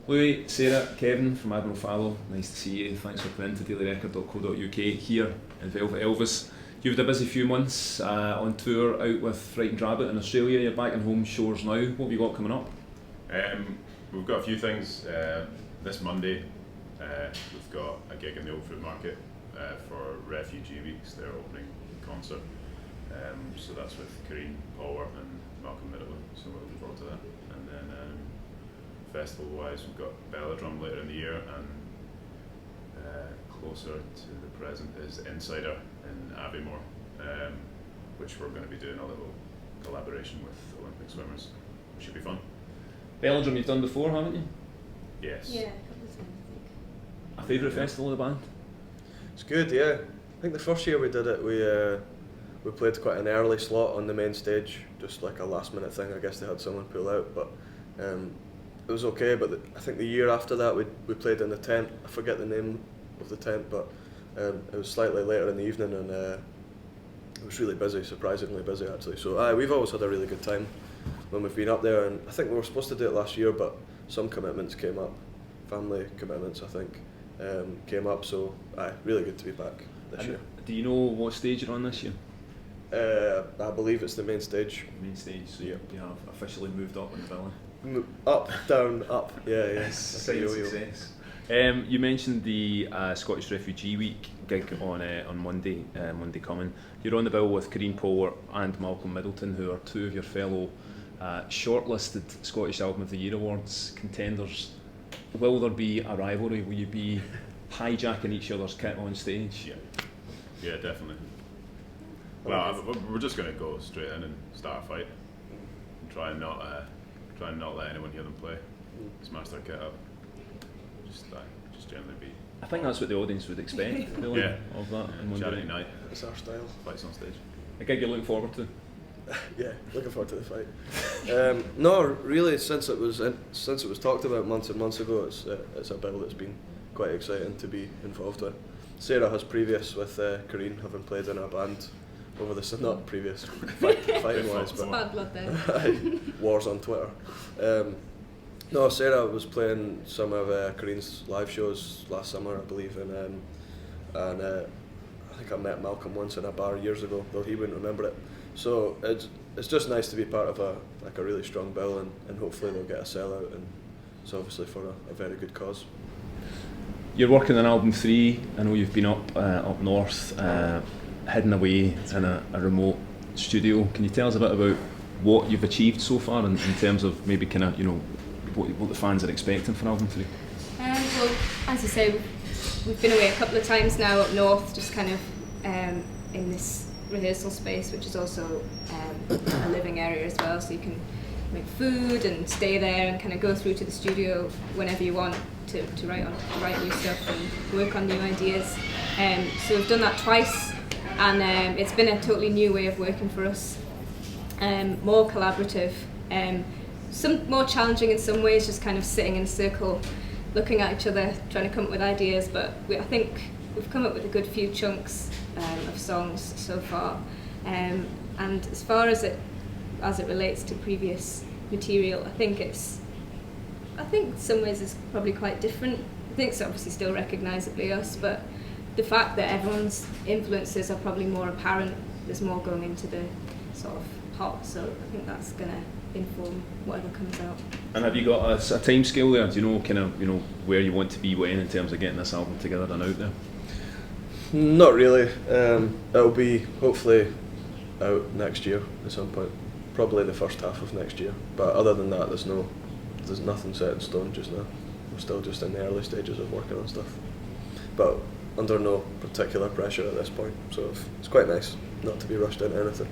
Louis, Sarah, Kevin from Admiral Fallow, nice to see you. Thanks for playing to dailyrecord.co.uk here in Velvet Elvis. You've had a busy few months on tour out with Frightened Rabbit in Australia. You're back in home shores now. What have you got coming up? We've got a few things. This Monday we've got a gig in the Old Fruit Market for Refugee Weeks, their opening concert. So that's with Kareen, Paul and Malcolm Middleton, so we're looking forward to that. And then festival wise we've got Belladrum later in the year, and closer to the present is Insider in Aviemore, which we're going to be doing a little collaboration with Olympic swimmers, which should be fun. Belladrum you've done before, haven't you? Yes. Yeah, a couple of times I think. A favourite festival of the band? It's good, yeah. I think the first year we did it, we played quite an early slot on the main stage, just like a last minute thing. I guess they had someone pull out, but it was okay. But I think the year after that we played in the tent. I forget the name of the tent, but it was slightly later in the evening, and it was really busy, surprisingly busy actually. So we've always had a really good time when we've been up there, and I think we were supposed to do it last year, but some commitments came up, family commitments I think, came up. So really good to be back this year. Do you know what stage you're on this year? I believe it's the main stage. Main stage, so you have officially moved up in the billing. Up, down, up. Yeah. Sign of success. You mentioned the Scottish Refugee Week gig on Monday coming. You're on the bill with Kareen Power and Malcolm Middleton, who are two of your fellow shortlisted Scottish Album of the Year Awards contenders. Will there be a rivalry? Will you be hijacking each other's kit on stage? Yeah, definitely. Well, we're just going to go straight in and start a fight. And try and not let anyone hear them play. Smash their kit up. Just generally be. I think that's what the audience would expect, really, yeah. Of that. Yeah, charity night. It's our style. Fights on stage. A gig you're looking forward to? Yeah, looking forward to the fight. No, really, since it was talked about months and months ago, it's a bill that's been quite exciting to be involved with. Sarah has previous with Kareen, having played in a band over the not previous fighting wise, but bad blood there. Wars on Twitter. No, Sarah was playing some of Kareen's live shows last summer, I believe, and I think I met Malcolm once in a bar years ago, though he wouldn't remember it. So it's just nice to be part of a really strong bill, and hopefully they'll get a sellout, and it's obviously for a very good cause. You're working on album 3. I know you've been up north, hidden away in a remote studio. Can you tell us a bit about what you've achieved so far in terms of maybe kind of what the fans are expecting for album 3? Well, as I say, we've been away a couple of times now up north, just kind of in this rehearsal space, which is also a living area as well, so you can make food and stay there and kind of go through to the studio whenever you want to write new stuff and work on new ideas. So we've done that twice, and it's been a totally new way of working for us, more collaborative, some more challenging in some ways, just kind of sitting in a circle looking at each other trying to come up with ideas, but I think we've come up with a good few chunks of songs so far, and as far as it relates to previous material, I think in some ways it's probably quite different. I think it's obviously still recognisably us, but the fact that everyone's influences are probably more apparent, there's more going into the sort of pot, so I think that's going to inform whatever comes out. And have you got a time scale there? Do you know where you want to be when in terms of getting this album together and out there? Not really. It'll be hopefully out next year at some point, probably the first half of next year. But other than that, there's nothing set in stone just now. We're still just in the early stages of working on stuff, but under no particular pressure at this point. So it's quite nice not to be rushed into anything.